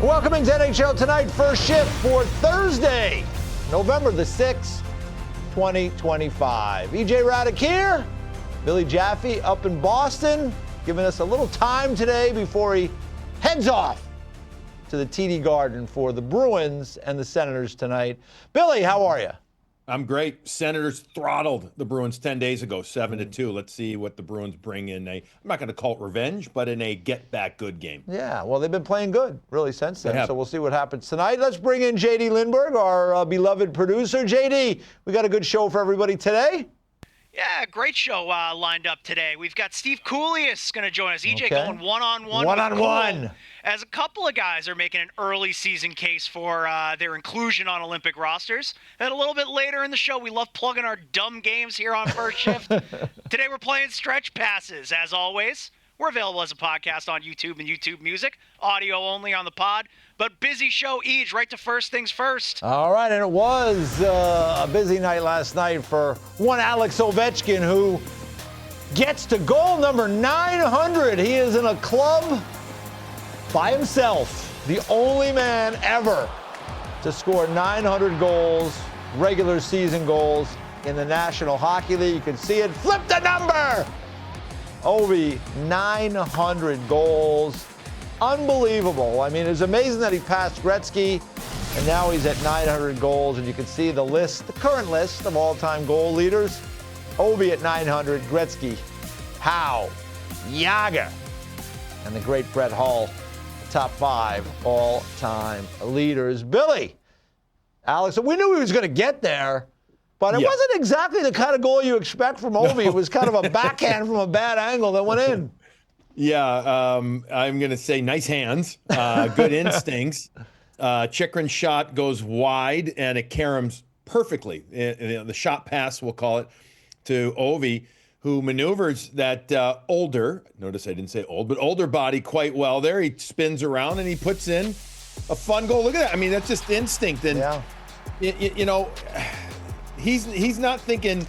Welcome into NHL Tonight, first shift for Thursday, November the 6th, 2025. E.J. Hradek here, Billy Jaffe up in Boston, giving us a little time today before he heads off to the TD Garden for the Bruins and the Senators tonight. Billy, how are you? I'm great. Senators throttled the Bruins 10 days ago, 7-2. Let's see what the Bruins bring in I'm not going to call it revenge, but in a get-back-good game. Yeah, well, they've been playing good, really, since then. So we'll see what happens tonight. Let's bring in J.D. Lindbergh, our beloved producer. J.D., we got a good show for everybody today. Yeah, great show lined up today. We've got Steve Kouleas going to join us. EJ going one-on-one. One-on-one. As a couple of guys are making an early season case for their inclusion on Olympic rosters. And a little bit later in the show, we love plugging our dumb games here on First Shift. Today we're playing stretch passes, as always. We're available as a podcast on YouTube and YouTube Music. Audio only on the pod. But busy show, EJ, right to first things first. All right, and it was a busy night last night for one Alex Ovechkin, who gets to goal number 900. He is in a club by himself, the only man ever to score 900 goals, regular season goals in the National Hockey League. You can see it. Flip the number! Ovi, 900 goals. Unbelievable. I mean, it's amazing that he passed Gretzky, and now he's at 900 goals, and you can see the list, the current list of all-time goal leaders. Ovi at 900, Gretzky, Howe, Yager, and the great Brett Hull, the top 5 all-time leaders. Billy, Alex, we knew he was going to get there, but it wasn't exactly the kind of goal you expect from Ovi. It was kind of a backhand from a bad angle that went in. Yeah, I'm going to say nice hands, good instincts. Chikrin's shot goes wide, and it caroms perfectly. The shot pass, we'll call it, to Ovi, who maneuvers that older, notice I didn't say old, but older body quite well there. He spins around, and he puts in a fun goal. Look at that. I mean, that's just instinct. And, you know, he's not thinking,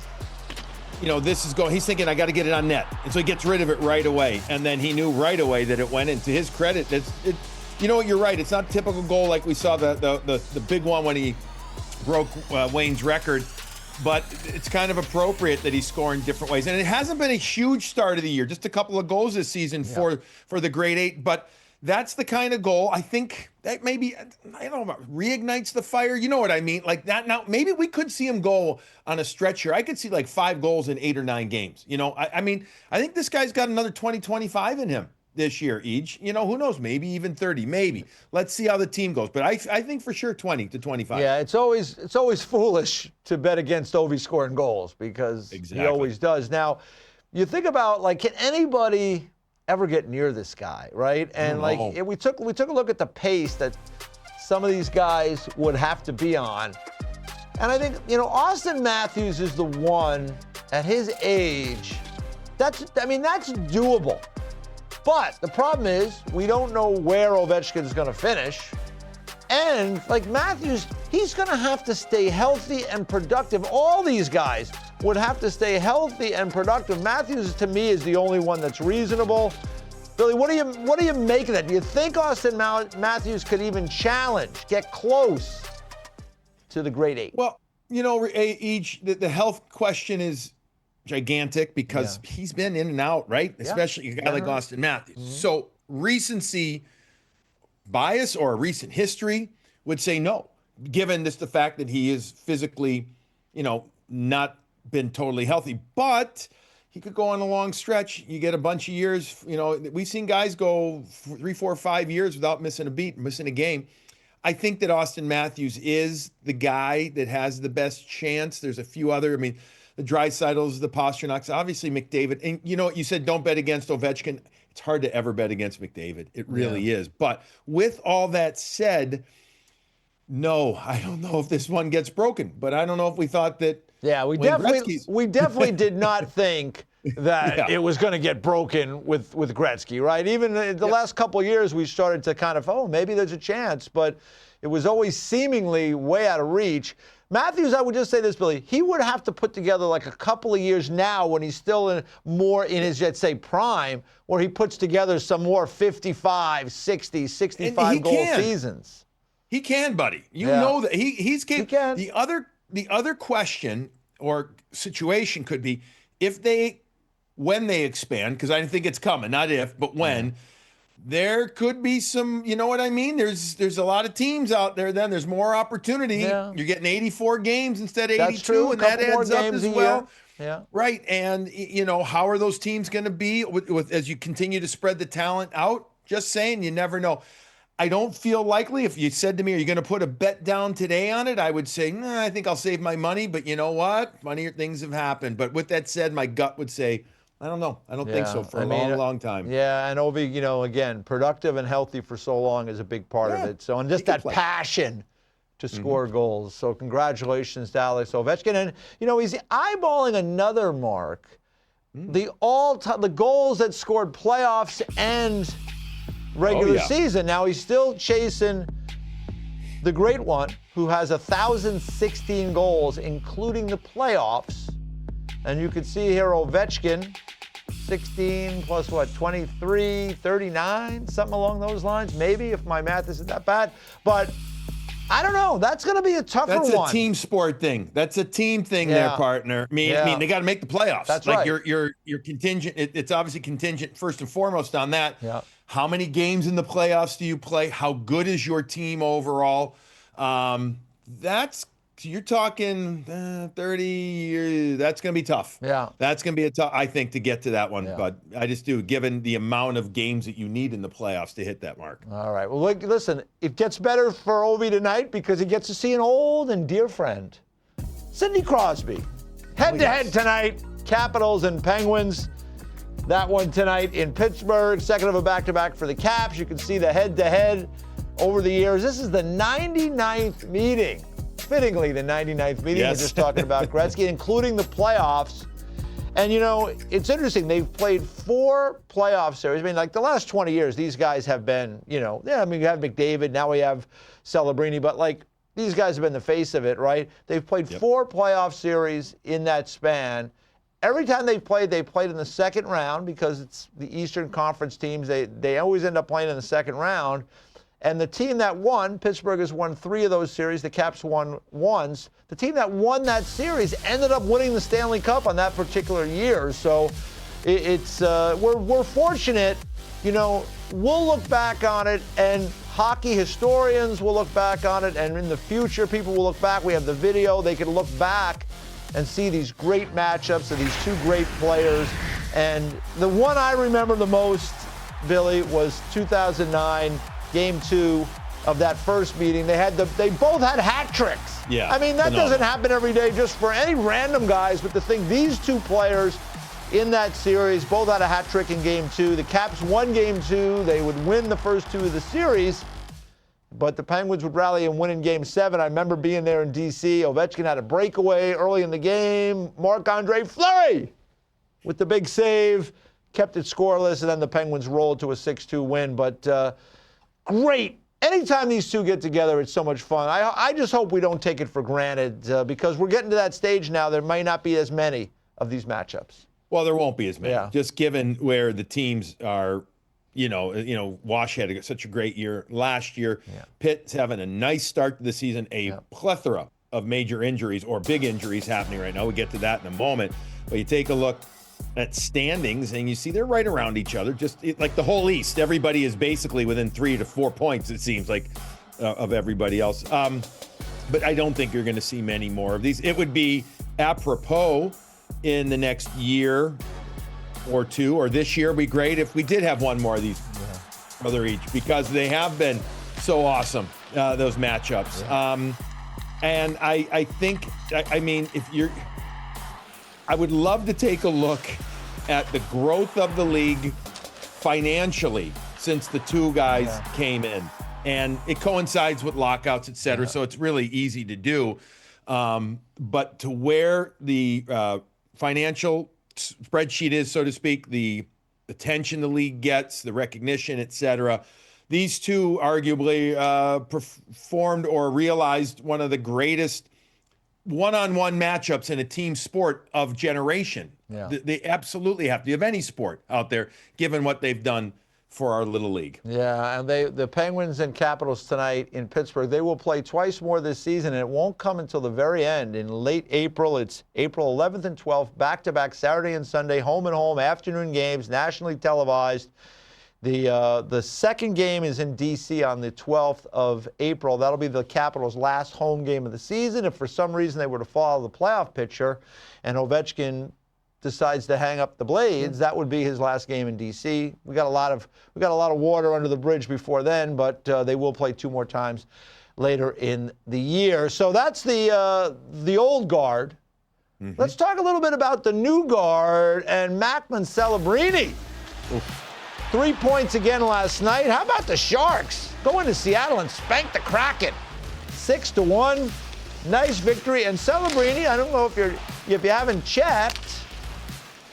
you know, this is going, he's thinking, I got to get it on net. And so he gets rid of it right away. And then he knew right away that it went in. To his credit, you know what, you're right. It's not a typical goal like we saw the big one when he broke Wayne's record. But it's kind of appropriate that he's scoring different ways. And it hasn't been a huge start of the year, just a couple of goals this season for the grade 8. But that's the kind of goal, I think, that maybe, I don't know, reignites the fire. You know what I mean? Like that. Now, maybe we could see him go on a stretch here. I could see like 5 goals in 8 or 9 games. You know, I mean, I think this guy's got another 20, 25 in him this year, each. You know, who knows? Maybe even 30, maybe. Let's see how the team goes. But I think for sure 20 to 25. Yeah, it's always foolish to bet against Ovi scoring goals because he always does. Now, you think about, like, can anybody ever get near this guy, right? And we took a look at the pace that some of these guys would have to be on. And I think, you know, Austin Matthews is the one at his age. That's doable. But the problem is we don't know where Ovechkin is going to finish. And like Matthews, he's going to have to stay healthy and productive. All these guys would have to stay healthy and productive. Matthews, to me, is the only one that's reasonable. Billy, what do you make of that? Do you think Austin Matthews could even challenge, get close to the grade 8? Well, you know, the health question is gigantic because he's been in and out, right? Especially a guy like Austin Matthews. Mm-hmm. So recency bias or recent history would say no, given this the fact that he is physically, you know, not been totally healthy. But he could go on a long stretch. You get a bunch of years. You know, we've seen guys go 3, 4, 5 years without missing a beat, missing a game. I think that Austin Matthews is the guy that has the best chance. There's a few other, I mean, the Draisaitl's, the Pasternak's, obviously McDavid. And you know what, you said don't bet against Ovechkin. It's hard to ever bet against McDavid. It really is. But with all that said, no, I don't know if this one gets broken. But I don't know if we thought that. Yeah, we definitely did not think that it was going to get broken with Gretzky, right? Even the last couple of years, we started to kind of, maybe there's a chance. But it was always seemingly way out of reach. Matthews, I would just say this, Billy. He would have to put together like a couple of years now when he's still more in his, let's say, prime, where he puts together some more 55, 60, 65 goal seasons. He can, buddy. You know that he's capable. He can. The other question or situation could be when they expand, because I think it's coming, not if, but when. There could be some, you know what I mean? There's a lot of teams out there then. There's more opportunity. Yeah. You're getting 84 games instead of 82, and that adds up as well. Yeah. Right. And, how are those teams going to be with as you continue to spread the talent out? Just saying, you never know. I don't feel likely. If you said to me, are you going to put a bet down today on it? I would say, nah, I think I'll save my money. But you know what? Funnier things have happened. But with that said, my gut would say, I don't know. I don't think so for a long time. Yeah, and Ovi, again, productive and healthy for so long is a big part of it. So, and just that passion to score goals. So, congratulations to Alex Ovechkin. And, he's eyeballing another mark. The goals that scored playoffs and regular season. Now, he's still chasing the great one who has 1,016 goals, including the playoffs. And you can see here Ovechkin, 16 plus 23, 39, something along those lines, maybe, if my math isn't that bad. But I don't know. That's going to be a tougher one. That's a team sport thing. That's a team thing there, partner. I mean, they got to make the playoffs. That's right. You're contingent. It's obviously contingent first and foremost on that. Yeah. How many games in the playoffs do you play? How good is your team overall? You're talking 30 years. That's going to be tough. Yeah. That's going to be I think, to get to that one. Yeah. But I just do, given the amount of games that you need in the playoffs to hit that mark. All right. Well, listen, it gets better for Ovi tonight because he gets to see an old and dear friend, Sidney Crosby. Head-to-head tonight, Capitals and Penguins. That one tonight in Pittsburgh. Second of a back-to-back for the Caps. You can see the head-to-head over the years. This is the 99th meeting. Fittingly, the 99th meeting. We're just talking about Gretzky, including the playoffs. And, it's interesting. They've played 4 playoff series. I mean, like the last 20 years, these guys have been, you have McDavid. Now we have Celebrini. But, these guys have been the face of it, right? They've played 4 playoff series in that span. Every time they played in the second round because it's the Eastern Conference teams. They always end up playing in the second round. And the team that won, Pittsburgh has won 3 of those series. The Caps won once. The team that won that series ended up winning the Stanley Cup on that particular year. So we're fortunate. We'll look back on it, and hockey historians will look back on it, and in the future, people will look back. We have the video. They can look back and see these great matchups of these 2 great players. And the one I remember the most, Billy, was 2009. Game 2 of that first meeting. They both had hat tricks. Yeah. I mean, that doesn't happen every day just for any random guys, but these 2 players in that series both had a hat trick in Game 2. The Caps won Game 2. They would win the first 2 of the series, but the Penguins would rally and win in Game 7. I remember being there in D.C. Ovechkin had a breakaway early in the game. Marc-Andre Fleury with the big save, kept it scoreless, and then the Penguins rolled to a 6-2 win. But great. Anytime these 2 get together, it's so much fun. I just hope we don't take it for granted because we're getting to that stage now. There might not be as many of these matchups. Well, there won't be as many. Yeah. Just given where the teams are, Wash had such a great year last year. Yeah. Pitt's having a nice start to the season. A plethora of major injuries or big injuries happening right now. We'll get to that in a moment. But you take a look at standings, and you see they're right around each other. Like the whole East, everybody is basically within 3 to 4 points, it seems like, of everybody else. But I don't think you're going to see many more of these. It would be apropos in the next year or 2, or this year would be great if we did have one more of these other each, because they have been so awesome, those matchups. Yeah. And I think, I would love to take a look at the growth of the league financially since the 2 guys came in. And it coincides with lockouts, et cetera, so it's really easy to do. But to where the financial spreadsheet is, so to speak, the attention the league gets, the recognition, et cetera, these 2 arguably performed or realized one of the greatest one-on-one matchups in a team sport of generation. Yeah. They absolutely have to. You have any sport out there, given what they've done for our little league. Yeah, and the Penguins and Capitals tonight in Pittsburgh, they will play twice more this season, and it won't come until the very end in late April. It's April 11th and 12th, back-to-back Saturday and Sunday, home and home, afternoon games, nationally televised. The second game is in D.C. on the 12th of April. That'll be the Capitals' last home game of the season. If for some reason they were to follow the playoff picture and Ovechkin decides to hang up the blades, that would be his last game in D.C. We got a lot of water under the bridge before then, but they will play 2 more times later in the year. So that's the old guard. Mm-hmm. Let's talk a little bit about the new guard and Macklin Celebrini. Oof. 3 points again last night. How about the Sharks? Go into Seattle and spank the Kraken. 6-1. Nice victory. And Celebrini, I don't know if you haven't checked,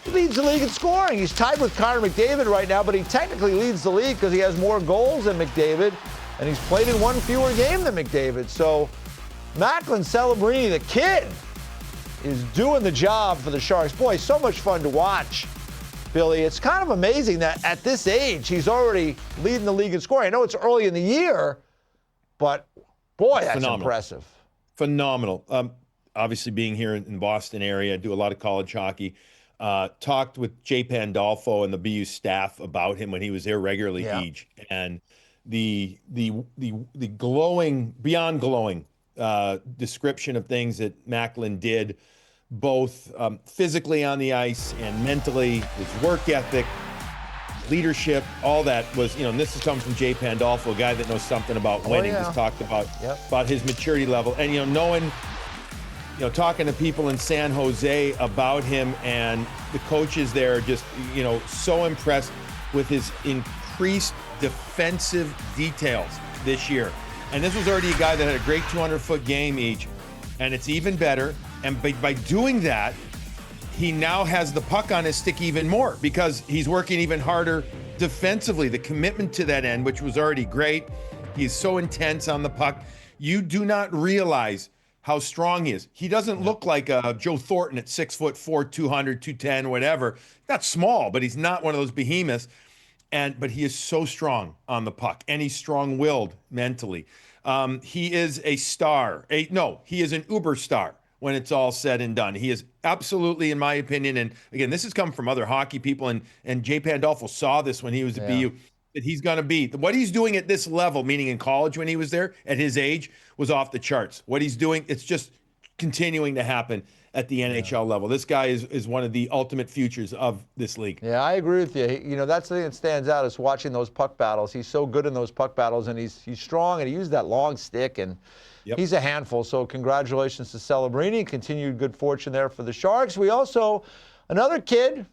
he leads the league in scoring. He's tied with Connor McDavid right now, but he technically leads the league because he has more goals than McDavid, and he's played in 1 fewer game than McDavid. So Macklin Celebrini, the kid, is doing the job for the Sharks. Boy, so much fun to watch, Billy. It's kind of amazing that at this age, he's already leading the league in scoring. I know it's early in the year, but boy, that's impressive. Phenomenal. Obviously, being here in Boston area, I do a lot of college hockey. Talked with Jay Pandolfo and the BU staff about him when he was there regularly, Ej, and the glowing, beyond glowing description of things that Macklin did, both physically on the ice and mentally, his work ethic, leadership, all that was, and this is coming from Jay Pandolfo, a guy that knows something about winning. He's talked about his maturity level, and knowing. Talking to people in San Jose about him, and the coaches there are just, so impressed with his increased defensive details this year. And this was already a guy that had a great 200-foot game each, and it's even better. And by doing that, he now has the puck on his stick even more because he's working even harder defensively. The commitment to that end, which was already great. He's so intense on the puck. You do not realize how strong he is. He doesn't look like Joe Thornton at 6'4", 200, 210, whatever. Not small, but he's not one of those behemoths. But he is so strong on the puck, and he's strong-willed mentally. He is a star. He is an uber star when it's all said and done. He is absolutely, in my opinion, and again, this has come from other hockey people, and Jay Pandolfo saw this when he was at BU, that he's going to be. What he's doing at this level, meaning in college when he was there, at his age, was off the charts. What he's doing, it's just continuing to happen at the NHL level. This guy is one of the ultimate futures of this league. Yeah, I agree with you. That's the thing that stands out is watching those puck battles. He's so good in those puck battles, and he's strong, and he used that long stick, and he's a handful. So congratulations to Celebrini. Continued good fortune there for the Sharks. We also, another kid,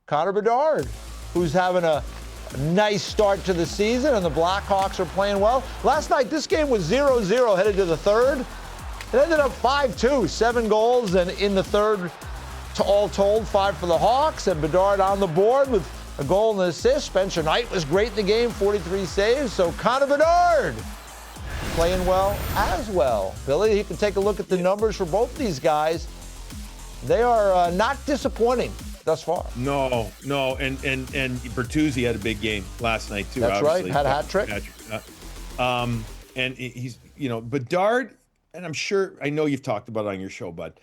Connor Bedard, who's having a nice start to the season, and the Blackhawks are playing well. Last night, this game was 0-0 headed to the third. It ended up 5-2, 7 goals, and in the third, all told, 5 for the Hawks, and Bedard on the board with a goal and an assist. Spencer Knight was great in the game, 43 saves. So Connor Bedard playing well as well. Billy, you can take a look at the numbers for both these guys. They are not disappointing thus far. No, and Bertuzzi had a big game last night too. That's obviously. Right, had a hat trick. And he's, Bedard, and I know you've talked about it on your show, but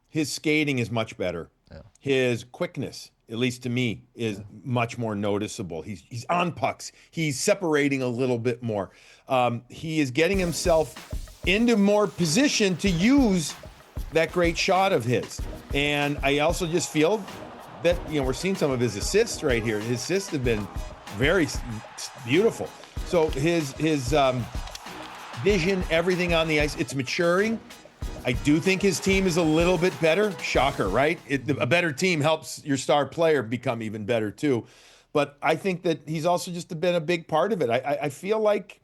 his skating is much better. Yeah. His quickness, at least to me, is much more noticeable. He's on pucks. He's separating a little bit more. He is getting himself into more position to use that great shot of his. And I also just feel that, we're seeing some of his assists right here. His assists have been very beautiful. So his vision, everything on the ice, it's maturing. I do think his team is a little bit better. Shocker, right? A better team helps your star player become even better too. But I think that he's also just been a big part of it. I feel like,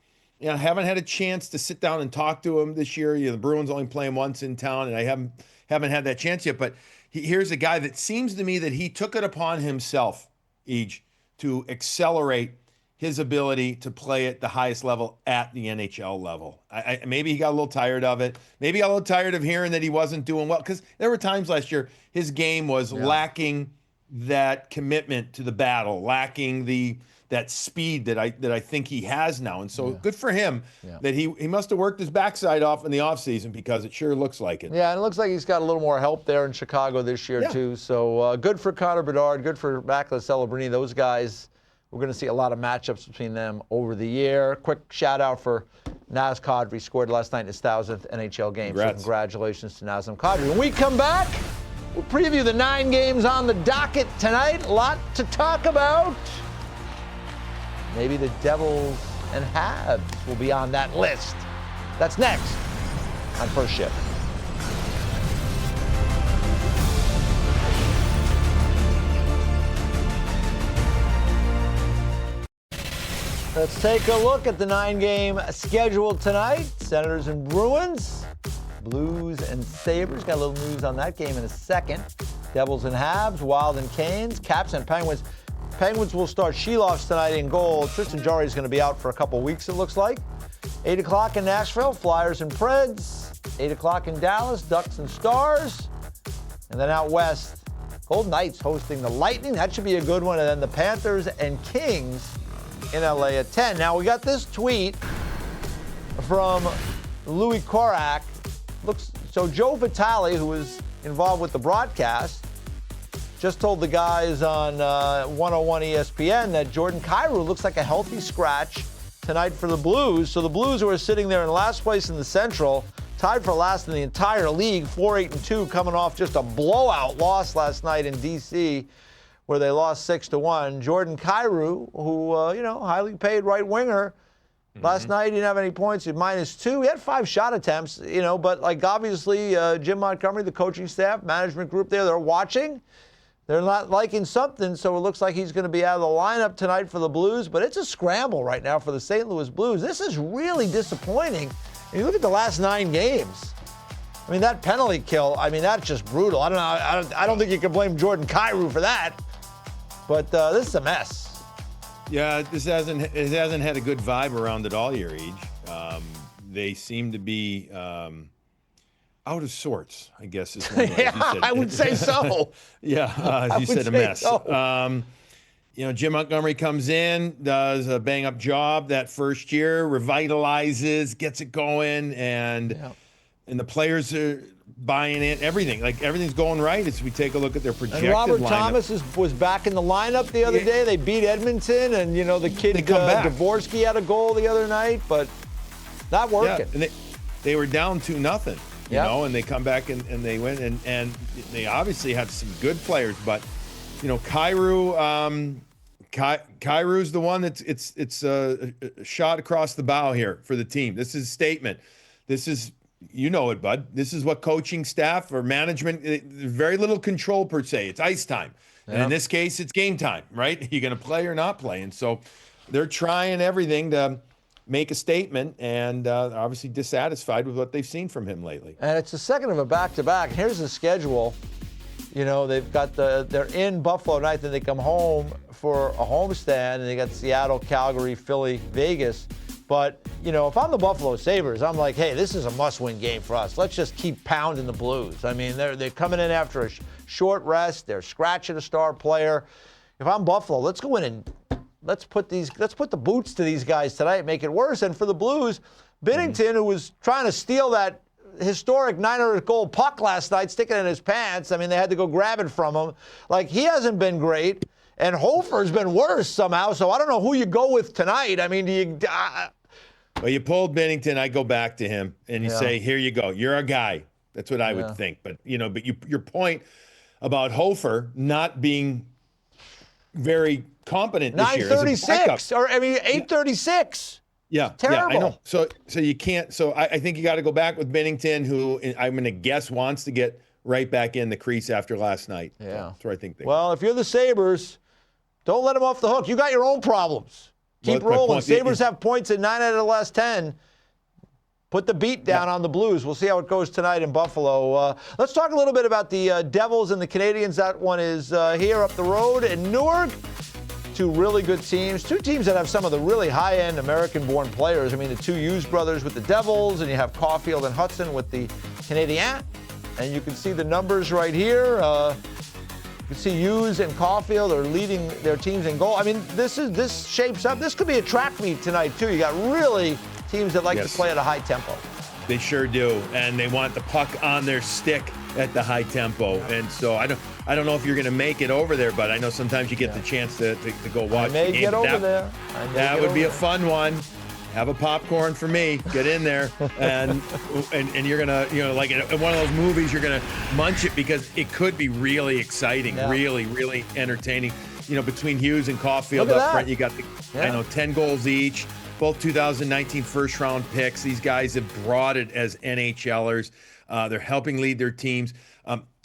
I haven't had a chance to sit down and talk to him this year. The Bruins only play him once in town, and I haven't had that chance yet. But here's a guy that seems to me that he took it upon himself, Ej, to accelerate his ability to play at the highest level at the NHL level. Maybe he got a little tired of it. Maybe he got a little tired of hearing that he wasn't doing well, because there were times last year his game was lacking that commitment to the battle, lacking that speed that I think he has now. And so good for him that he must have worked his backside off in the offseason, because it sure looks like it. Yeah, and it looks like he's got a little more help there in Chicago this year too. So good for Connor Bedard, good for Macklin Celebrini. Those guys, we're going to see a lot of matchups between them over the year. Quick shout out for Naz Kadri, scored last night in his 1,000th NHL game. Congrats. So congratulations to Nazem Kadri. When we come back, we'll preview the 9 games on the docket tonight. A lot to talk about. Maybe the Devils and Habs will be on that list. That's next on First Shift. Let's take a look at the 9-game schedule tonight. Senators and Bruins, Blues and Sabres. Got a little news on that game in a second. Devils and Habs, Wild and Canes, Caps and Penguins. Penguins will start Sheeloffs tonight in goal. Tristan Jarry is going to be out for a couple weeks, it looks like. 8 o'clock in Nashville, Flyers and Preds. 8 o'clock in Dallas, Ducks and Stars. And then out west, Golden Knights hosting the Lightning. That should be a good one. And then the Panthers and Kings in LA at 10. Now, we got this tweet from Louis Korak. So Joe Vitale, who was involved with the broadcast, just told the guys on 101 ESPN that Jordan Kyrou looks like a healthy scratch tonight for the Blues. So the Blues, who are sitting there in last place in the Central, tied for last in the entire league, 4-8-2, coming off just a blowout loss last night in D.C., where they lost 6-1. Jordan Kyrou, who, highly paid right winger, last night he didn't have any points. He had -2. He had 5 shot attempts, but obviously Jim Montgomery, the coaching staff, management group there, they're watching. They're not liking something, so it looks like he's going to be out of the lineup tonight for the Blues. But it's a scramble right now for the St. Louis Blues. This is really disappointing. And you look at the last 9 games. I mean, that penalty kill, that's just brutal. I don't know. I don't think you can blame Jordan Kyrou for that. But this is a mess. Yeah, it hasn't had a good vibe around it all year, Ej. They seem to be out of sorts, I guess is one way. I would say so. As you said, a mess. So. Jim Montgomery comes in, does a bang-up job that first year, revitalizes, gets it going, and the players are buying it. Everything's going right as we take a look at their projected and Robert lineup. Thomas was back in the lineup the other day. They beat Edmonton, and the kid Dvorsky had a goal the other night, but not working. Yeah, and they were down 2-0. And they come back and they win, and they obviously have some good players, but Kyrou, Kyrou's the one that's it's a shot across the bow here for the team. This is a statement. This is, it, bud. This is what coaching staff or management, very little control per se. It's ice time. And in this case, it's game time, right? You're going to play or not play. And so they're trying everything to make a statement, and obviously dissatisfied with what they've seen from him lately. And it's the second of a back-to-back. Here's the schedule. They've got they're in Buffalo tonight, then they come home for a homestand, and they got Seattle, Calgary, Philly, Vegas. But, if I'm the Buffalo Sabres, I'm like, hey, this is a must-win game for us. Let's just keep pounding the Blues. I mean, they're coming in after a short rest. They're scratching a star player. If I'm Buffalo, let's go in and let's put the boots to these guys tonight, make it worse. And for the Blues, Binnington, who was trying to steal that historic 900-goal puck last night, sticking it in his pants. I mean, they had to go grab it from him. He hasn't been great. And Hofer's been worse somehow. So I don't know who you go with tonight. I mean, do you... Well, you pulled Binnington. I go back to him, and you say, here you go. You're a guy. That's what I would think. But, your point about Hofer not being very competent this year. 936, 836. Yeah, terrible. Yeah, I know. So you can't. So I think you got to go back with Binnington, who I'm going to guess wants to get right back in the crease after last night. Yeah, so that's what I think. If you're the Sabres, don't let them off the hook. You got your own problems. Keep rolling. Sabres have points in 9 out of the last 10. Put the beat down on the Blues. We'll see how it goes tonight in Buffalo. Let's talk a little bit about the Devils and the Canadiens. That one is here up the road in Newark. two really good teams, two teams that have some of the really high-end American-born players. I mean, the two Hughes brothers with the Devils, and you have Caulfield and Hudson with the Canadiens. And you can see the numbers right here. You can see Hughes and Caulfield are leading their teams in goal. I mean, this shapes up. This could be a track meet tonight, too. You got really teams that like to play at a high tempo. They sure do, and they want the puck on their stick at the high tempo. And so I don't know if you're going to make it over there, but I know sometimes you get the chance to go watch the game. I may get over there. That would be a fun one. Have a popcorn for me. Get in there, and you're gonna, like in one of those movies, you're gonna munch it because it could be really exciting, really entertaining. Between Hughes and Caulfield up front, you got 10 goals each. Both 2019 first-round picks. These guys have brought it as NHLers. They're helping lead their teams.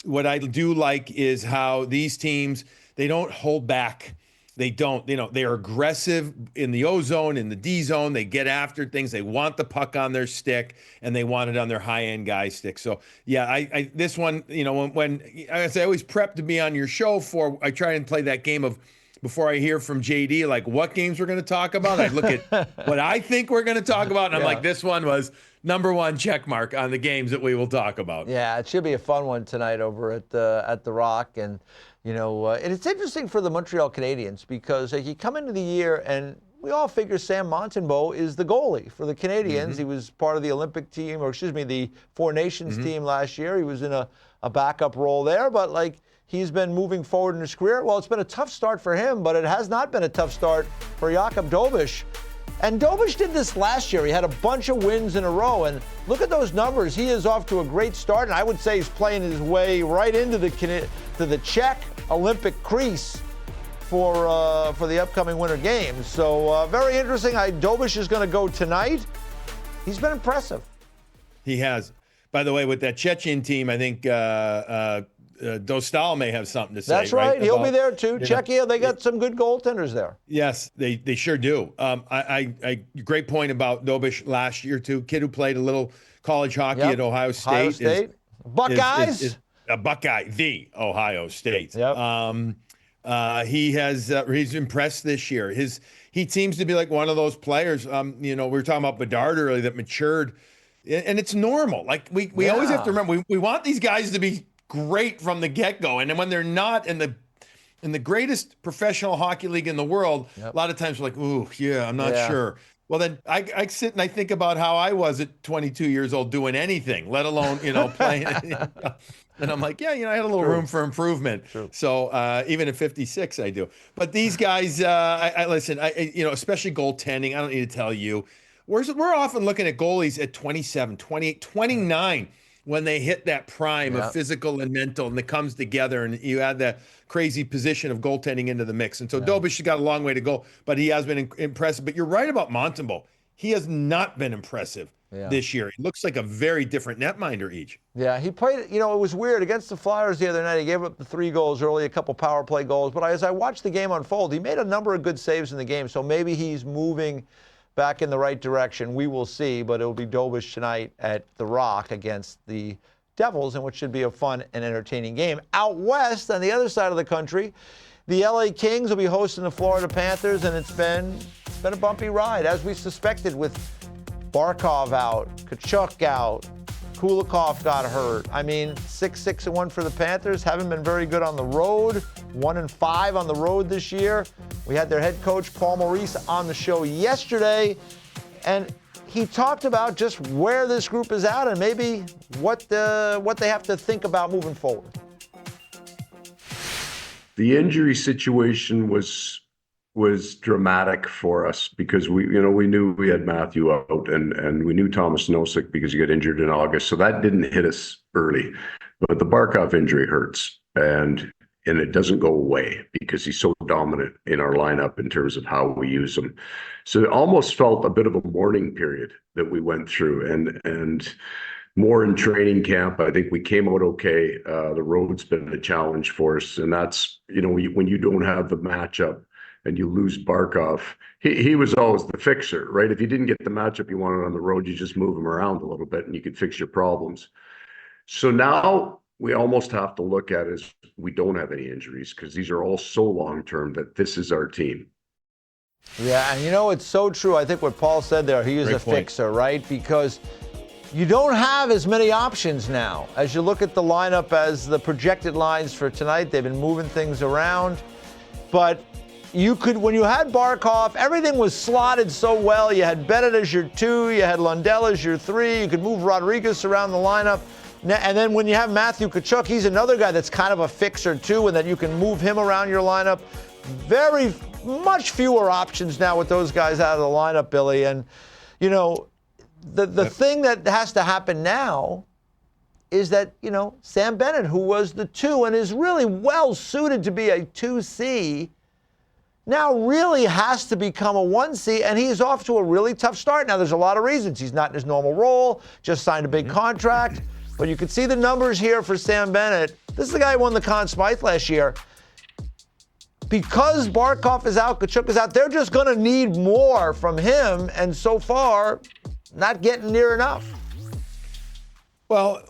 What I do like is how these teams, they don't hold back. They don't, they are aggressive in the O zone, in the D zone. They get after things. They want the puck on their stick, and they want it on their high-end guy's stick. So, yeah, this one, when I always prep to be on your show I try and play that game of, before I hear from JD, like what games we're going to talk about, I look at what I think we're going to talk about, and I'm like, this one was number one check mark on the games that we will talk about. Yeah, it should be a fun one tonight over at the Rock. And, and it's interesting for the Montreal Canadiens because you come into the year and we all figure Sam Montembeault is the goalie for the Canadiens. Mm-hmm. He was part of the Olympic team, the Four Nations team last year. He was in a backup role there, but he's been moving forward in his career. Well, it's been a tough start for him, but it has not been a tough start for Jakub Dobeš. And Dobeš did this last year. He had a bunch of wins in a row. And look at those numbers. He is off to a great start. And I would say he's playing his way right into the Czech Olympic crease for the upcoming Winter Games. So very interesting. Dobeš is going to go tonight. He's been impressive. He has. By the way, with that Chechen team, I think Dostal may have something to say. That's right. He'll be there too. Czechia, they got some good goaltenders there. Yes, they sure do. Great point about Dobeš last year too. Kid who played a little college hockey at Ohio State. Ohio State. Buckeyes. Is a Buckeye, the Ohio State. Yep. He's impressed this year. He seems to be like one of those players. We were talking about Bedard earlier that matured, and it's normal. Like we always have to remember, we want these guys to be great from the get-go, and then when they're not in the greatest professional hockey league in the world, a lot of times we're like, ooh, I'm not sure. Well, then I sit and I think about how I was at 22 years old doing anything, let alone playing. And I'm like, I had a little room for improvement. True. So even at 56, I do. But these guys, listen, especially goaltending. I don't need to tell you, we're often looking at goalies at 27, 28, 29. When they hit that prime of physical and mental, and it comes together, and you add that crazy position of goaltending into the mix. And so Dobeš has got a long way to go, but he has been impressive. But you're right about Montembeault. He has not been impressive this year. He looks like a very different netminder each. Yeah, he played, it was weird. Against the Flyers the other night, he gave up the 3 goals early, a couple power play goals. But as I watched the game unfold, he made a number of good saves in the game. So maybe he's moving back in the right direction. We will see, but it'll be Dobeš tonight at the Rock against the Devils, in which should be a fun and entertaining game. Out west, on the other side of the country, the LA Kings will be hosting the Florida Panthers, and it's been a bumpy ride, as we suspected, with Barkov out, Tkachuk out, Kulikov got hurt. 6-1 for the Panthers. Haven't been very good on the road. 1-5 on the road this year. We had their head coach, Paul Maurice, on the show yesterday, and he talked about just where this group is at and maybe what they have to think about moving forward. The injury situation was dramatic for us because we knew we had Matthew out and we knew Thomas Nosek because he got injured in August. So that didn't hit us early, but the Barkov injury hurts and it doesn't go away because he's so dominant in our lineup in terms of how we use him. So it almost felt a bit of a mourning period that we went through and more in training camp. I think we came out okay. The road's been a challenge for us. And that's, when you don't have the matchup, and you lose Barkov, he was always the fixer, right? If you didn't get the matchup you wanted on the road, you just move him around a little bit and you could fix your problems. So now we almost have to look at is we don't have any injuries because these are all so long-term that this is our team. Yeah, and it's so true. I think what Paul said there, he is Great a point. fixer, right? Because you don't have as many options now. As you look at the lineup as the projected lines for tonight, they've been moving things around. But you could, when you had Barkov, everything was slotted so well. You had Bennett as your 2, you had Lundell as your 3, you could move Rodriguez around the lineup. And then when you have Matthew Tkachuk, he's another guy that's kind of a fixer too, and then you can move him around your lineup. Very much fewer options now with those guys out of the lineup, Billy. And, the thing that has to happen now is that, Sam Bennett, who was the 2 and is really well suited to be a 2C, now really has to become a 1C, and he's off to a really tough start. Now, there's a lot of reasons. He's not in his normal role, just signed a big contract. But you can see the numbers here for Sam Bennett. This is the guy who won the Conn Smythe last year. Because Barkov is out, Tkachuk is out, they're just going to need more from him, and so far, not getting near enough. Well,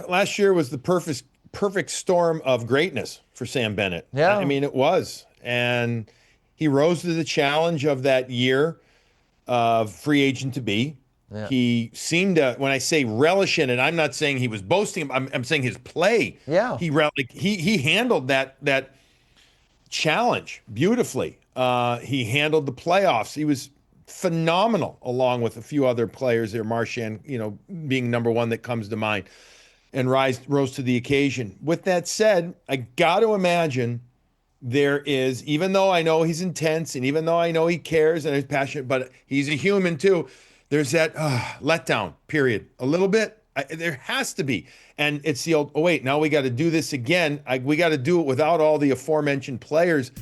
last year was the perfect storm of greatness for Sam Bennett. Yeah. I mean, it was. And he rose to the challenge of that year of free agent to be. Yeah. He seemed to, when I say relish in it, I'm not saying he was boasting. I'm saying his play. Yeah. He handled that challenge beautifully. He handled the playoffs. He was phenomenal, along with a few other players there. Marchand, being number 1 that comes to mind, and rose to the occasion. With that said, I got to imagine there is, even though I know he's intense and even though I know he cares and is passionate, but he's a human too. There's that letdown period a little bit. There has to be. And it's the old, wait, now we got to do this again. We got to do it without all the aforementioned players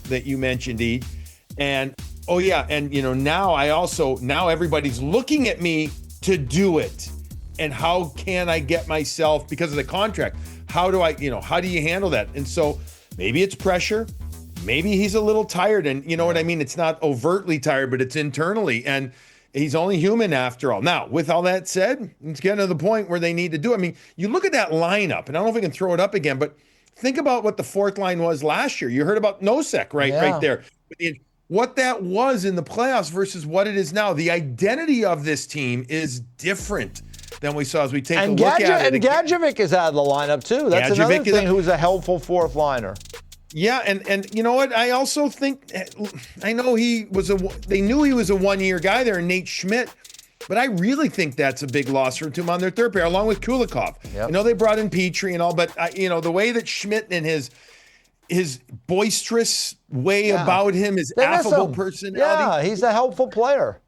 that you mentioned, E. And, now everybody's looking at me to do it. And how can I get myself, because of the contract, how do you handle that? And so maybe it's pressure. Maybe he's a little tired. And you know what I mean? It's not overtly tired, but it's internally. And he's only human after all. Now, with all that said, it's getting to the point where they need to do it. I mean, you look at that lineup, and I don't know if we can throw it up again, but think about what the 4th line was last year. You heard about Nosek right there. What that was in the playoffs versus what it is now. The identity of this team is different than we saw as we take a look at it. And Gadjevic is out of the lineup too. That's another thing who's a helpful 4th liner. Yeah, and you know what? I also think, I know they knew he was a 1-year guy there, Nate Schmidt, but I really think that's a big loss for him on their 3rd pair, along with Kulikov. Yep. I know they brought in Petrie and all, but the way that Schmidt and his boisterous way about him, his affable personality. Yeah, he's a helpful player.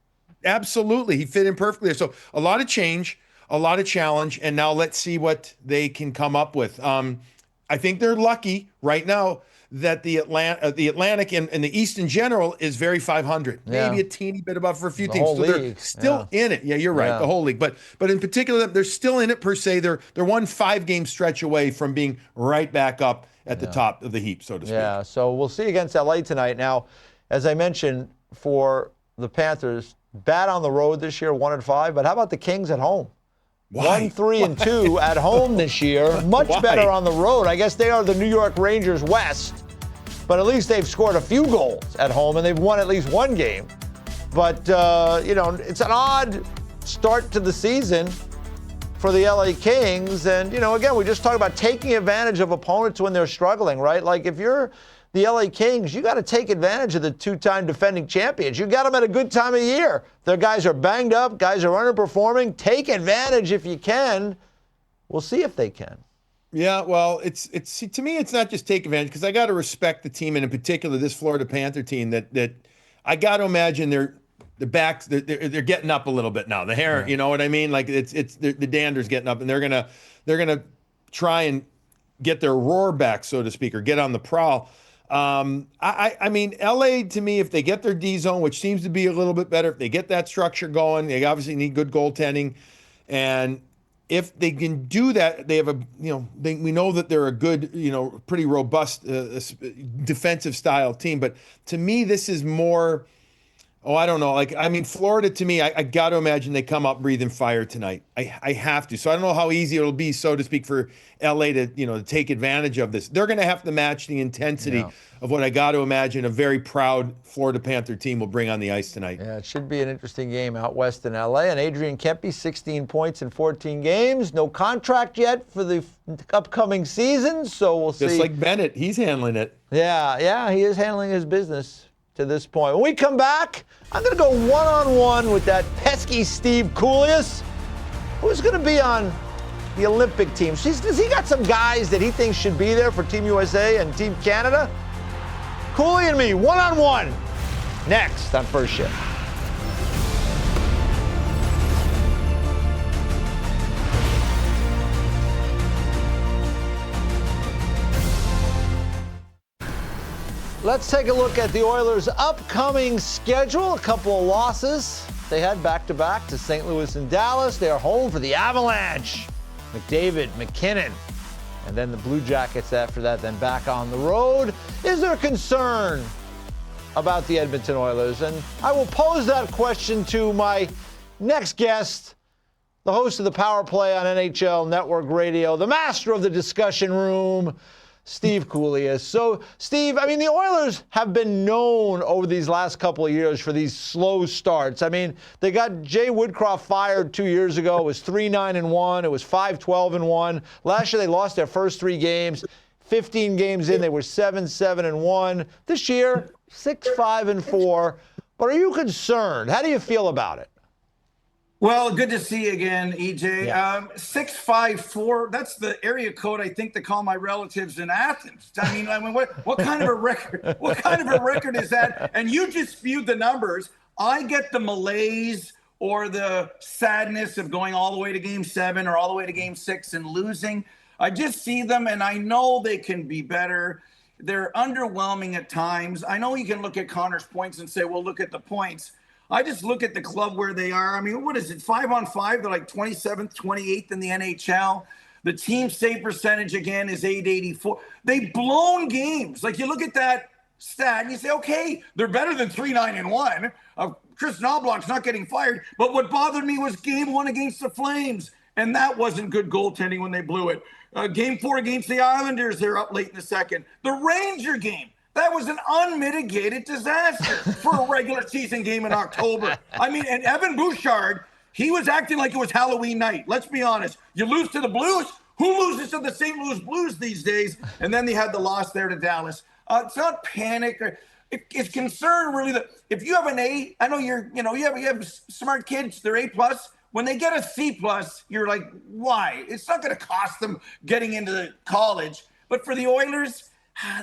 Absolutely. He fit in perfectly there. So a lot of change, a lot of challenge, and now let's see what they can come up with. I think they're lucky right now that the Atlantic and the East in general is very 500. Yeah. Maybe a teeny bit above for a few teams. So they're still in it. Yeah, you're right. The whole league. But in particular, they're still in it per se. They're 1 5-game stretch away from being right back up at the top of the heap, so to speak. Yeah, so we'll see against LA tonight. Now, as I mentioned, for the Panthers, bad on the road this year, 1-5. But how about the Kings at home? Why? 1-3-2 at home this year. Much better on the road. I guess they are the New York Rangers West, but at least they've scored a few goals at home and they've won at least 1 game. But, it's an odd start to the season for the LA Kings. And, again, we just talked about taking advantage of opponents when they're struggling, right? Like if you're the LA Kings, you got to take advantage of the 2-time defending champions. You got them at a good time of year. Their guys are banged up, guys are underperforming. Take advantage if you can. We'll see if they can. Yeah, well, it's to me, it's not just take advantage, because I got to respect the team, and in particular this Florida Panther team that I got to imagine they're getting up a little bit now. The hair, you know what I mean? Like the dander's getting up, and they're gonna try and get their roar back, so to speak, or get on the prowl. I mean, LA, to me, if they get their D zone, which seems to be a little bit better, if they get that structure going, they obviously need good goaltending. And if they can do that, they have we know that they're a good, pretty robust defensive style team. But to me, this is more Oh, I don't know. Like, I mean, Florida to me, I got to imagine they come up breathing fire tonight. I have to. So I don't know how easy it'll be, so to speak, for LA to, to take advantage of this. They're going to have to match the intensity of what I got to imagine a very proud Florida Panther team will bring on the ice tonight. Yeah, it should be an interesting game out west in LA. And Adrian Kempe, 16 points in 14 games. No contract yet for the upcoming season, so we'll see. Just like Bennett, he's handling it. Yeah, he is handling his business to this point. When we come back, I'm going to go one-on-one with that pesky Steve Kouleas, who's going to be on the Olympic team. Has he got some guys that he thinks should be there for Team USA and Team Canada? Cooley and me, one-on-one, next on First Shift. Let's take a look at the Oilers' upcoming schedule. A couple of losses. They had back-to-back to St. Louis and Dallas. They are home for the Avalanche. McDavid, McKinnon, and then the Blue Jackets after that, then back on the road. Is there concern about the Edmonton Oilers? And I will pose that question to my next guest, the host of the Power Play on NHL Network Radio, the master of the discussion room, Steve Kouleas. So, Steve, I mean, the Oilers have been known over these last couple of years for these slow starts. I mean, they got Jay Woodcroft fired 2 years ago. It was 3-9-1. It was 5-12-1. Last year, they lost their first 3 games. 15 games in, they were 7-7-1. This year, 6-5-4. But are you concerned? How do you feel about it? Well, good to see you again, EJ. Yeah. 654, that's the area code I think they call my relatives in Athens. I mean, what kind of a record? What kind of a record is that? And you just spewed the numbers. I get the malaise or the sadness of going all the way to game 7 or all the way to game 6 and losing. I just see them and I know they can be better. They're underwhelming at times. I know you can look at Connor's points and say, well, look at the points. I just look at the club where they are. I mean, what is it, 5-on-5? They're like 27th, 28th in the NHL. The team save percentage, again, is .884. They've blown games. Like, you look at that stat and you say, okay, they're better than 3-9-1. Chris Knobloch's not getting fired. But what bothered me was game 1 against the Flames, and that wasn't good goaltending when they blew it. Game 4 against the Islanders, they're up late in the second. The Ranger game. That was an unmitigated disaster for a regular season game in October. I mean, and Evan Bouchard, he was acting like it was Halloween night. Let's be honest. You lose to the Blues. Who loses to the St. Louis Blues these days? And then they had the loss there to Dallas. It's not panic. It's concern really that if you have an A, I know you have smart kids. They're A+. When they get a C+, you're like, why? It's not going to cost them getting into the college. But for the Oilers,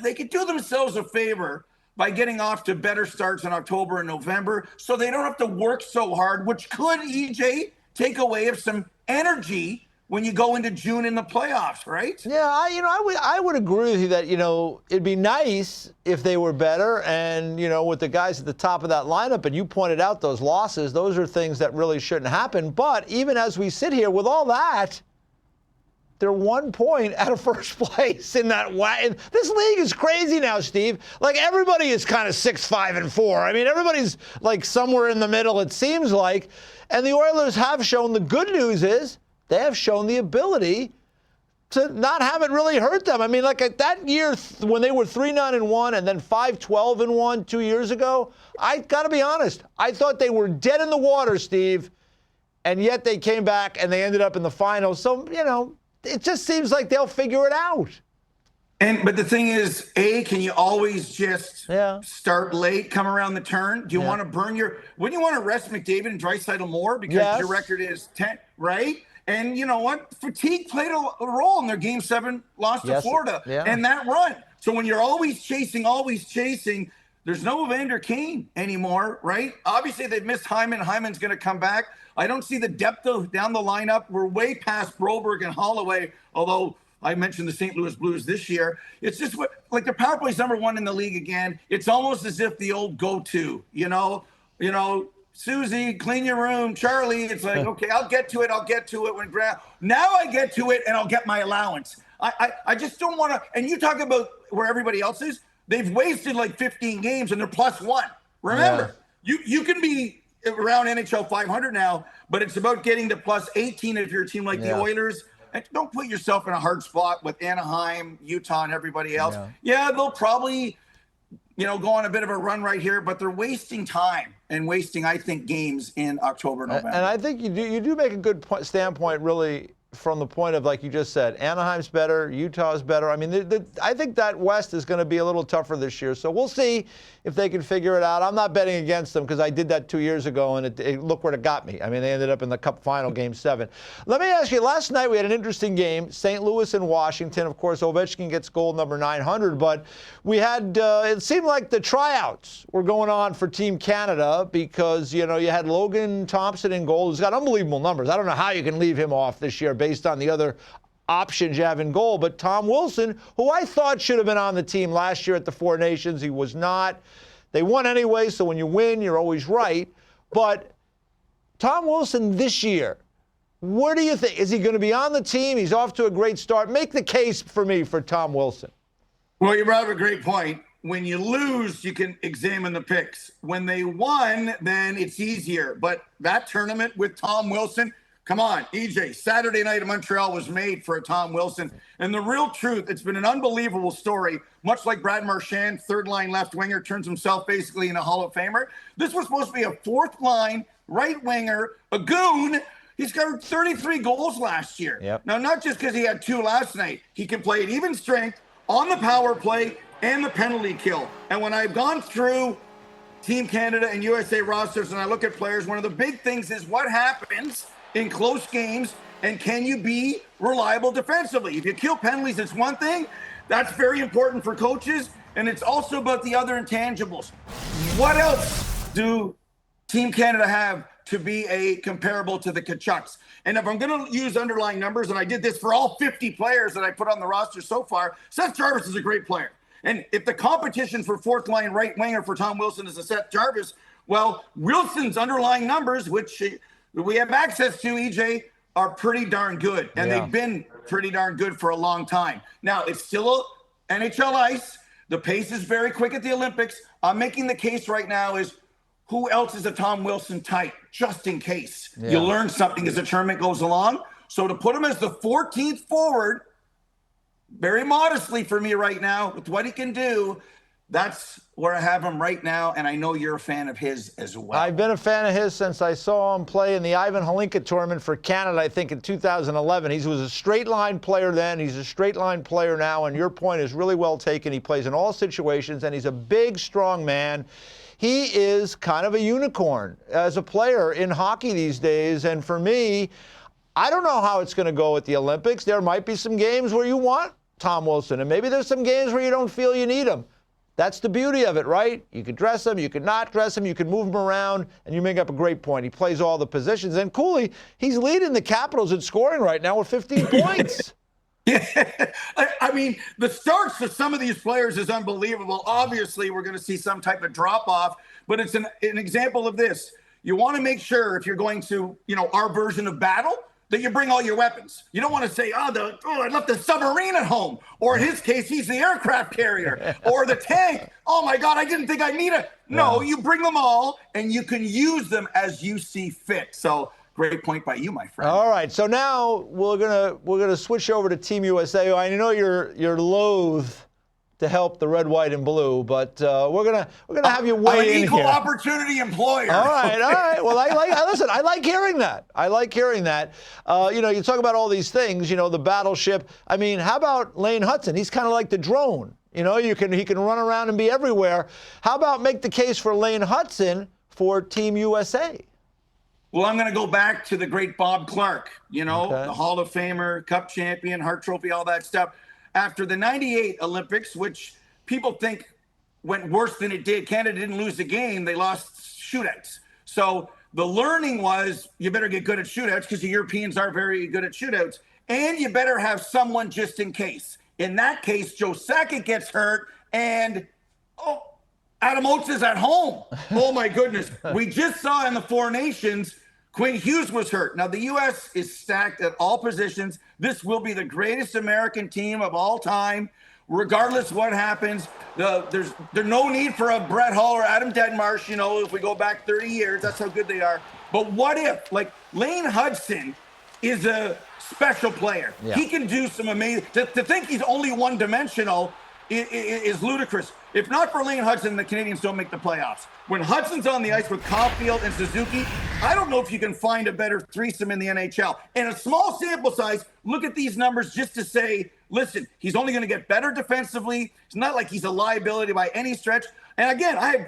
they could do themselves a favor by getting off to better starts in October and November so they don't have to work so hard, which could, EJ, take away of some energy when you go into June in the playoffs, right? Yeah, I would agree with you that, it'd be nice if they were better and, with the guys at the top of that lineup, and you pointed out those losses, those are things that really shouldn't happen. But even as we sit here with all that, they're 1 point out of first place in that way. This league is crazy now, Steve. Like, everybody is kind of 6-5-4. I mean, everybody's like somewhere in the middle, it seems like. And the Oilers have shown, the good news is they have shown the ability to not have it really hurt them. I mean, like that year when they were 3-9-1 and then 5-12-1 2 years ago, I got to be honest, I thought they were dead in the water, Steve. And yet they came back and they ended up in the finals. So, it just seems like they'll figure it out. But the thing is, can you always just start late, come around the turn? Do you want to wouldn't you want to rest McDavid and Draisaitl more because your record is 10, right? And you know what? Fatigue played a role in their Game 7 loss to Florida and that run. So when you're always chasing, there's no Evander Kane anymore, right? Obviously, they've missed Hyman. Hyman's going to come back. I don't see the depth down the lineup. We're way past Broberg and Holloway, although I mentioned the St. Louis Blues this year. It's just like their power play's number 1 in the league again. It's almost as if the old go-to, Susie, clean your room. Charlie, it's like, okay, I'll get to it. Now I get to it and I'll get my allowance. I just don't want to. And you talk about where everybody else is. They've wasted like 15 games and they're +1. Remember, You can be around NHL 500 now, but it's about getting to plus 18 if you're a team like the Oilers. And don't put yourself in a hard spot with Anaheim, Utah, and everybody else. Yeah, they'll probably, go on a bit of a run right here, but they're wasting time and wasting, I think, games in October, November. And I think you do make a good standpoint, really, from the point of, like you just said, Anaheim's better, Utah's better. I mean, I think that West is going to be a little tougher this year. So we'll see if they can figure it out. I'm not betting against them because I did that 2 years ago, and look where it got me. I mean, they ended up in the Cup final, Game 7. Let me ask you, last night we had an interesting game, St. Louis and Washington. Of course, Ovechkin gets goal number 900, but we had, it seemed like the tryouts were going on for Team Canada because, you had Logan Thompson in goal, who's got unbelievable numbers. I don't know how you can leave him off this year based on the other options you have in goal. But Tom Wilson, who I thought should have been on the team last year at the Four Nations, he was not. They won anyway, so when you win, you're always right. But Tom Wilson this year, what do you think? Is he going to be on the team? He's off to a great start. Make the case for me for Tom Wilson. Well, you brought up a great point. When you lose, you can examine the picks. When they won, then it's easier. But that tournament with Tom Wilson, come on, EJ, Saturday night in Montreal was made for a Tom Wilson. And the real truth, it's been an unbelievable story, much like Brad Marchand, third-line left winger, turns himself basically into a Hall of Famer. This was supposed to be a fourth-line right winger, a goon. He's got 33 goals last year. Yep. Now, not just because he had 2 last night. He can play at even strength on the power play and the penalty kill. And when I've gone through Team Canada and USA rosters and I look at players, one of the big things is what happens in close games, and can you be reliable defensively? If you kill penalties, it's one thing. That's very important for coaches, and it's also about the other intangibles. What else do Team Canada have to be a comparable to the Kachucks? And if I'm going to use underlying numbers, and I did this for all 50 players that I put on the roster so far, Seth Jarvis is a great player. And if the competition for fourth-line right winger for Tom Wilson is a Seth Jarvis, well, Wilson's underlying numbers, which we have access to, EJ, are pretty darn good. And they've been pretty darn good for a long time. Now, it's still NHL ice. The pace is very quick at the Olympics. I'm making the case right now is who else is a Tom Wilson type, just in case. You learn something as the tournament goes along. So to put him as the 14th forward, very modestly for me right now, with what he can do, that's where I have him right now, and I know you're a fan of his as well. I've been a fan of his since I saw him play in the Ivan Holinka tournament for Canada, I think in 2011. He was a straight-line player then. He's a straight-line player now, and your point is really well taken. He plays in all situations, and he's a big, strong man. He is kind of a unicorn as a player in hockey these days, and for me, I don't know how it's going to go at the Olympics. There might be some games where you want Tom Wilson, and maybe there's some games where you don't feel you need him. That's the beauty of it, right? You could dress him, you could not dress him, you could move him around, and you make up a great point. He plays all the positions. And Cooley, he's leading the Capitals in scoring right now with 15 points. Yeah, I mean, the starts for some of these players is unbelievable. Obviously, we're going to see some type of drop-off, but it's an example of this. You want to make sure if you're going to, our version of battle, that you bring all your weapons. You don't want to say, I left the submarine at home. Or in his case, he's the aircraft carrier. Or the tank. Oh, my God, I didn't think I need it. No, you bring them all, and you can use them as you see fit. So great point by you, my friend. All right, so now we're gonna switch over to Team USA. I know you're loath to help the red, white, and blue, but we're gonna have you weigh in here. I'm an equal opportunity employer. All right. Well, I like hearing that. You talk about all these things. The battleship. I mean, how about Lane Hudson? He's kind of like the drone. He can run around and be everywhere. How about make the case for Lane Hudson for Team USA? Well, I'm going to go back to the great Bob Clark. The Hall of Famer, Cup champion, Hart Trophy, all that stuff. After the 98 Olympics, which people think went worse than it did, Canada didn't lose the game. They lost shootouts. So the learning was you better get good at shootouts because the Europeans are very good at shootouts. And you better have someone just in case. In that case, Joe Sakic gets hurt and, Adam Oates is at home. Oh, my goodness. We just saw in the Four Nations, Quinn Hughes was hurt. Now, the U.S. is stacked at all positions. This will be the greatest American team of all time. regardless what happens, there's no need for a Brett Hull or Adam Deadmarsh, if we go back 30 years. That's how good they are. But what if, like, Lane Hudson is a special player. Yeah. He can do some amazing. To think he's only one-dimensional is ludicrous. If not for Lane Hudson, the Canadians don't make the playoffs. When Hudson's on the ice with Caulfield and Suzuki, I don't know if you can find a better threesome in the NHL. And a small sample size, look at these numbers just to say, listen, he's only going to get better defensively. It's not like he's a liability by any stretch. And again,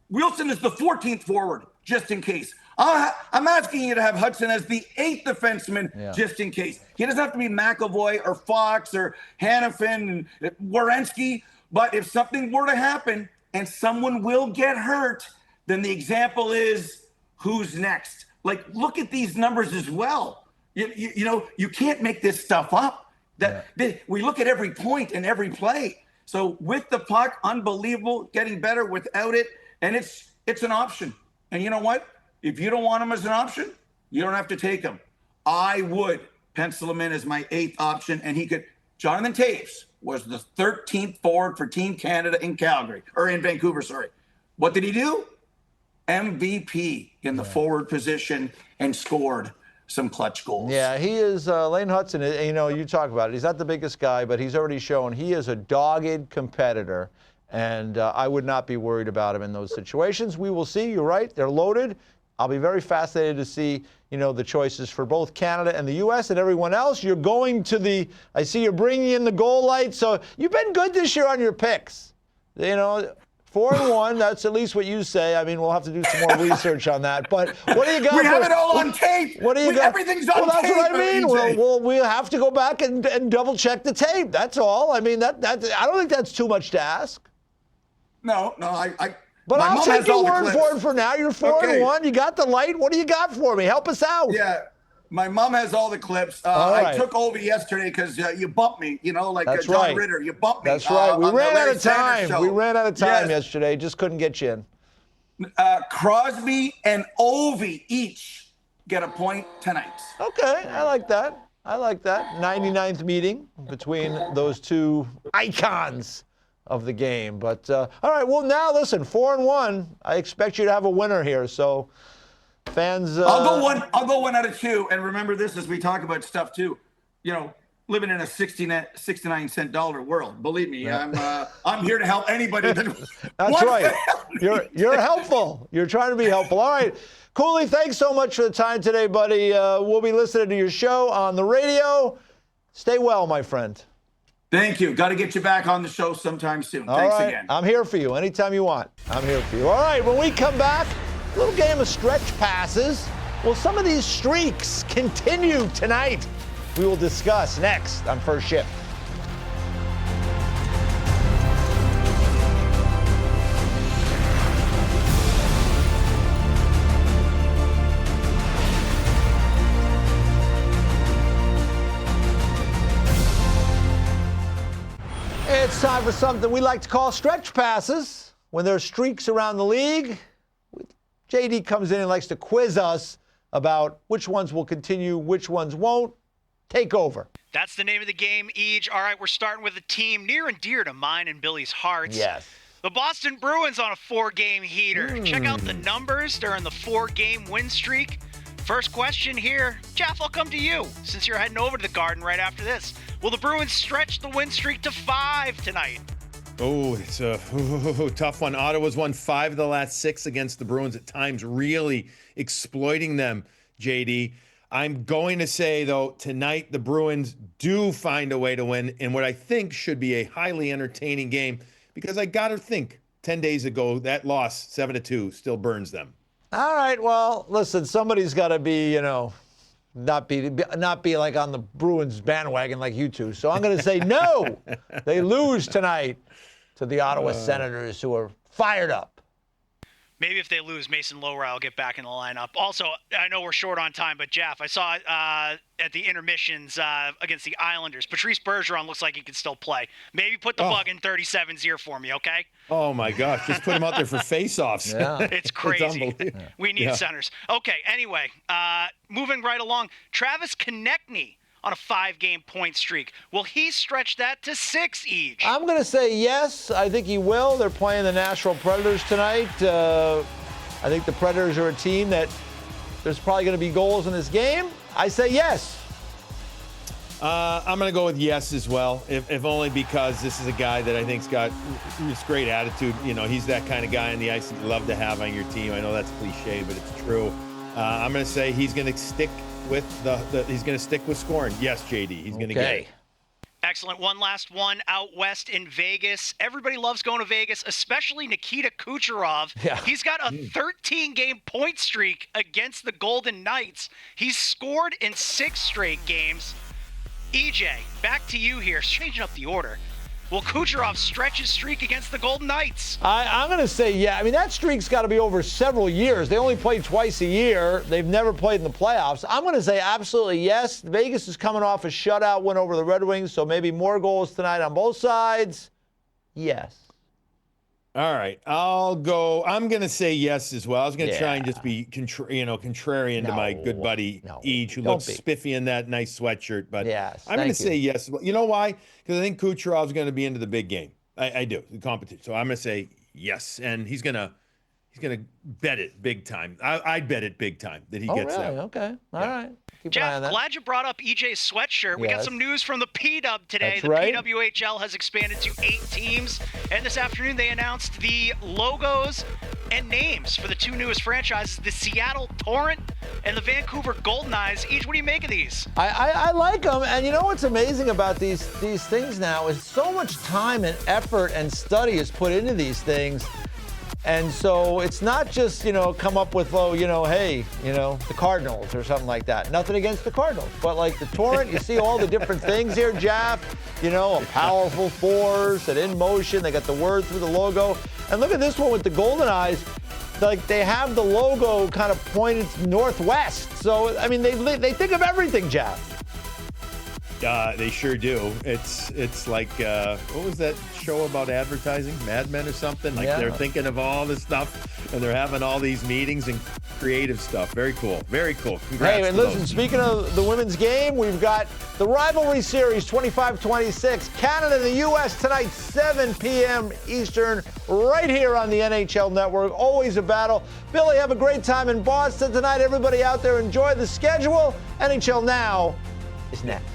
Wilson is the 14th forward, just in case. I'm asking you to have Hudson as the 8th defenseman, just in case. He doesn't have to be McAvoy or Fox or Hanifin and Werenski. But if something were to happen and someone will get hurt, then the example is who's next. Like, look at these numbers as well. You can't make this stuff up. We look at every point and every play. So with the puck, unbelievable, getting better without it. And it's an option. And you know what? If you don't want him as an option, you don't have to take him. I would pencil him in as my 8th option, and he could. Jonathan Toews was the 13th forward for Team Canada in Vancouver. What did he do? MVP in the forward position and scored some clutch goals. Yeah, he is. Lane Hudson, you talk about it. He's not the biggest guy, but he's already shown he is a dogged competitor, and I would not be worried about him in those situations. We will see. You're right. They're loaded. I'll be very fascinated to see, the choices for both Canada and the U.S. and everyone else. You're going to I see you're bringing in the goal light. So you've been good this year on your picks. 4-1, that's at least what you say. I mean, we'll have to do some more research on that. But what do you got? We have it all on tape. What do you got? Everything's on tape. Well, that's what I mean. We'll have to go back and double check the tape. That's all. I mean, I don't think that's too much to ask. No, But I'll take your word for it for now. You're 4-1. You got the light. What do you got for me? Help us out. Yeah. My mom has all the clips. Right. I took Ovi yesterday because you bumped me, like That's John right. Ritter. You bumped me. That's right. We ran out of time. Yes. Yesterday. Just couldn't get you in. Crosby and Ovi each get a point tonight. Okay. I like that. 99th meeting between those two icons of the game. But, all right, well, now, listen, 4-1. I expect you to have a winner here. So, fans... I'll go 1 out of 2. And remember this as we talk about stuff, too. Living in a 69-cent dollar world. Believe me, I'm here to help anybody. That's right. You're helpful. You're trying to be helpful. All right. Cooley, thanks so much for the time today, buddy. We'll be listening to your show on the radio. Stay well, my friend. Thank you. Got to get you back on the show sometime soon. Thanks again. I'm here for you anytime you want. I'm here for you. All right, when we come back, a little game of stretch passes. Will some of these streaks continue tonight? We will discuss next on First Shift. It's time for something we like to call stretch passes. When there are streaks around the league, JD comes in and likes to quiz us about which ones will continue, which ones won't. Take over. That's the name of the game, E.J. All right, we're starting with a team near and dear to mine and Billy's hearts. Yes. The Boston Bruins on a 4-game heater. Check out the numbers during the 4-game win streak. First question here. Jeff, I'll come to you since you're heading over to the Garden right after this. Will the Bruins stretch the win streak to 5 tonight? Oh, it's a tough one. Ottawa's won 5 of the last 6 against the Bruins at times, really exploiting them, JD. I'm going to say, though, tonight the Bruins do find a way to win in what I think should be a highly entertaining game, because I got to think 10 days ago that loss, 7-2, still burns them. All right, well, listen, somebody's got to be, not be like on the Bruins bandwagon like you two. So I'm going to say no. They lose tonight to the Ottawa Senators, who are fired up. Maybe if they lose, Mason Lowry will get back in the lineup. Also, I know we're short on time, but Jeff, I saw at the intermissions against the Islanders, Patrice Bergeron looks like he can still play. Maybe put the bug in 37-0 for me, okay? Oh, my gosh. Just put him out there for face-offs. Yeah. It's crazy. It's We need centers. Okay, anyway, moving right along. Travis Konechny on a 5-game point streak. Will he stretch that to 6 each? I'm going to say yes. I think he will. They're playing the Nashville Predators tonight. I think the Predators are a team that there's probably going to be goals in this game. I say yes. I'm going to go with yes as well, if only because this is a guy that I think's got this great attitude. You know, he's that kind of guy on the ice that you love to have on your team. I know that's cliche, but it's true. I'm going to say he's going to stick with he's going to stick with scoring. Yes, JD, he's going to get it. Excellent. One last one out west in Vegas. Everybody loves going to Vegas, especially Nikita Kucherov. Yeah. He's got a 13-game point streak against the Golden Knights. He's scored in 6 straight games. EJ, back to you here. Changing up the order. Will Kucherov stretch his streak against the Golden Knights? I'm going to say yeah. I mean, that streak's got to be over several years. They only play twice a year. They've never played in the playoffs. I'm going to say absolutely yes. Vegas is coming off a shutout win over the Red Wings, so maybe more goals tonight on both sides. Yes. All right, I'm going to say yes as well. I was going to try and just be contrarian to my good buddy EJ, who looks spiffy in that nice sweatshirt. But I'm going to say yes. You know why? Because I think Kucherov's going to be into the big game. I do, the competition. So I'm going to say yes, and he's going to bet it big time. I'd bet it big time that he gets that. Okay. All right. Keep an eye on Jeff, that. glad you brought up EJ's sweatshirt. We got some news from the P-Dub today. That's right. PWHL has expanded to 8 teams, and this afternoon they announced the logos and names for the 2 newest franchises, the Seattle Torrent and the Vancouver Golden Eyes. EJ, what do you make of these? I like them, and you know what's amazing about these things now is so much time and effort and study is put into these things. And so it's not just, come up with, hey, the Cardinals or something like that. Nothing against the Cardinals. But like the Torrent, you see all the different things here, Jaffe. A powerful force and in motion. They got the word through the logo. And look at this one with the Golden Eyes. Like they have the logo kind of pointed northwest. So, I mean, they think of everything, Jaffe. They sure do. It's like what was that show about advertising, Mad Men or something? Like they're thinking of all this stuff, and they're having all these meetings and creative stuff. Very cool. Very cool. Congrats. Hey, and listen, speaking of the women's game, we've got the rivalry series 25-26, Canada and the U.S. tonight, 7 p.m. Eastern, right here on the NHL Network. Always a battle. Billy, have a great time in Boston tonight. Everybody out there, enjoy the schedule. NHL Now is next.